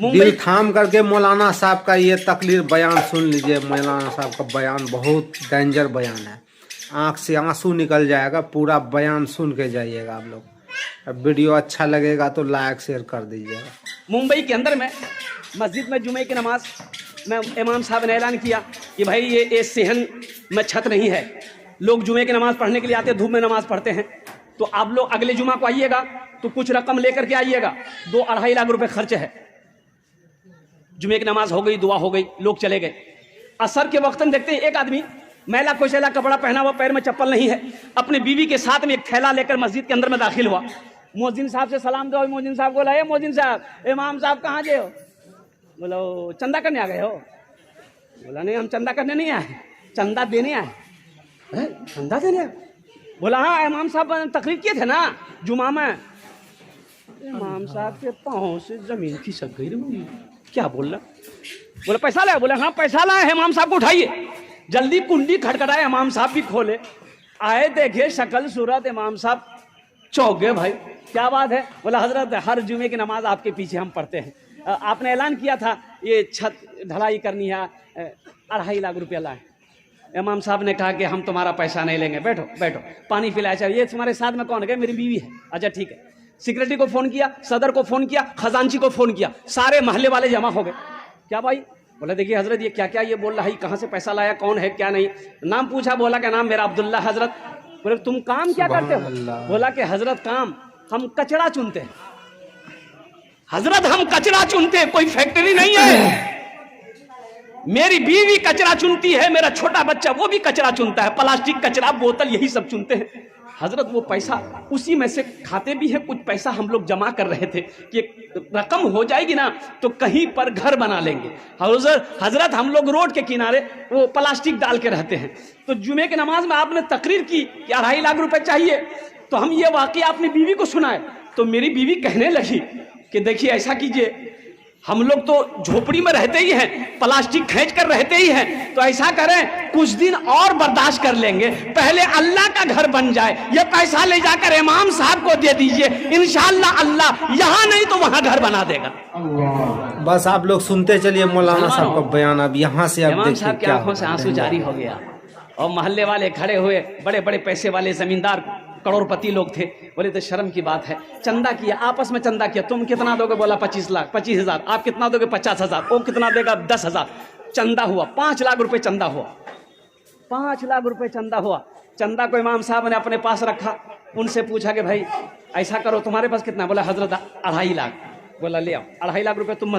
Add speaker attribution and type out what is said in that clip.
Speaker 1: दिल थाम करके मौलाना साहब का ये तकरीर बयान सुन लीजिए। मौलाना साहब का बयान बहुत डेंजर बयान है, आंख से आंसू निकल जाएगा। पूरा बयान सुन के जाइएगा आप लोग। अब वीडियो अच्छा लगेगा तो लाइक शेयर कर दीजिएगा।
Speaker 2: मुंबई के अंदर में मस्जिद में जुमे की नमाज में इमाम साहब ने ऐलान किया कि भाई ये सेहन में छत नहीं है, लोग जुमे की नमाज पढ़ने के लिए आते हैं, धूप में नमाज पढ़ते हैं, तो आप लोग अगले जुमा को आइएगा तो कुछ रकम लेकर के आइएगा। 2-2.5 लाख रुपए खर्च है। जुमे की नमाज हो गई, दुआ हो गई, लोग चले गए। असर के वक्त में देखते हैं एक आदमी मैला कोशैला कपड़ा पहना हुआ, पैर में चप्पल नहीं है, अपनी बीवी के साथ में एक थैला लेकर मस्जिद के अंदर में दाखिल हुआ। मोहजिन साहब से सलाम दो। मोहजिन साहब बोला, ए मोहजिन साहब, इमाम साहब कहाँ गए हो? बोलो चंदा करने आ गए हो? बोला नहीं, हम चंदा करने नहीं आए, चंदा देने आए। चंदा देने आए? बोला हाँ, इमाम साहब तकरीर किए थे ना जुमा में। इमाम साहब के पाँव से जमीन खिसक गई। क्या बोल रहा? बोला पैसा लाया? बोला हाँ पैसा लाया है। इमाम साहब को उठाइए। जल्दी कुंडी खटखटाए, इमाम साहब भी खोले, आए, देखे शक्ल सूरत, इमाम साहब चौंक गए। भाई क्या बात है? बोला हजरत हर जुमे की नमाज आपके पीछे हम पढ़ते हैं, आपने ऐलान किया था ये छत ढलाई करनी है, 2.5 लाख रुपया लाए। इमाम साहब ने कहा कि हम तुम्हारा पैसा नहीं लेंगे, बैठो बैठो, पानी पिलाया। चाहिए ये तुम्हारे साथ में कौन है? मेरी बीवी है। अच्छा ठीक है। सिक्योरिटी को फोन किया, सदर को फोन किया, खजांची को फोन किया, सारे मोहल्ले वाले जमा हो गए। क्या भाई? बोला देखिए हजरत ये क्या क्या ये बोल रहा है, कहाँ से पैसा लाया, कौन है क्या नहीं। नाम पूछा, बोला क्या नाम मेरा अब्दुल्ला। हजरत बोले तुम काम क्या करते हो? बोला कि हजरत काम हम कचरा चुनते हैं। हजरत हम कचरा चुनते हैं, कोई फैक्ट्री नहीं है। मेरी बीवी कचरा चुनती है, मेरा छोटा बच्चा वो भी कचरा चुनता है, प्लास्टिक कचरा, बोतल, यही सब चुनते हैं। हजरत वो पैसा उसी में से खाते भी हैं, कुछ पैसा हम लोग जमा कर रहे थे कि रकम हो जाएगी ना तो कहीं पर घर बना लेंगे। हजरत हम लोग रोड के किनारे वो प्लास्टिक डाल के रहते हैं। तो जुमे की नमाज में आपने तकरीर की कि 2.5 लाख रुपए चाहिए, तो हम ये वाकया अपनी बीवी को सुनाए। तो मेरी बीवी कहने लगी कि देखिए ऐसा कीजिए, हम लोग तो झोपड़ी में रहते ही हैं, प्लास्टिक खींच कर रहते ही हैं, तो ऐसा करें कुछ दिन और बर्दाश्त कर लेंगे, पहले अल्लाह का घर बन जाए, ये पैसा ले जाकर इमाम साहब को दे दीजिए, इंशाअल्लाह अल्लाह यहाँ नहीं तो वहां घर बना देगा।
Speaker 1: बस आप लोग सुनते चलिए मौलाना साहब का बयान। अब यहाँ से अब
Speaker 2: इमाम साहब की आंखों से आंसू जारी हो गया और मोहल्ले वाले खड़े हुए, बड़े बड़े पैसे वाले जमींदार करोड़पति लोग थे। बोले तो शर्म की बात है, चंदा किया, आपस में चंदा किया। तुम कितना दोगे? बोला 25 लाख, 25,000। आप कितना दोगे? 50,000। वो कितना देगा? 10,000। चंदा हुआ 5 लाख रुपए। चंदा हुआ 5 लाख रुपए। चंदा हुआ। चंदा को इमाम साहब ने अपने पास रखा। उनसे पूछा कि भाई ऐसा करो, तुम्हारे पास कितना? बोला हजरत 2.5 लाख। बोला ले आओ 2.5 लाख रुपए तुम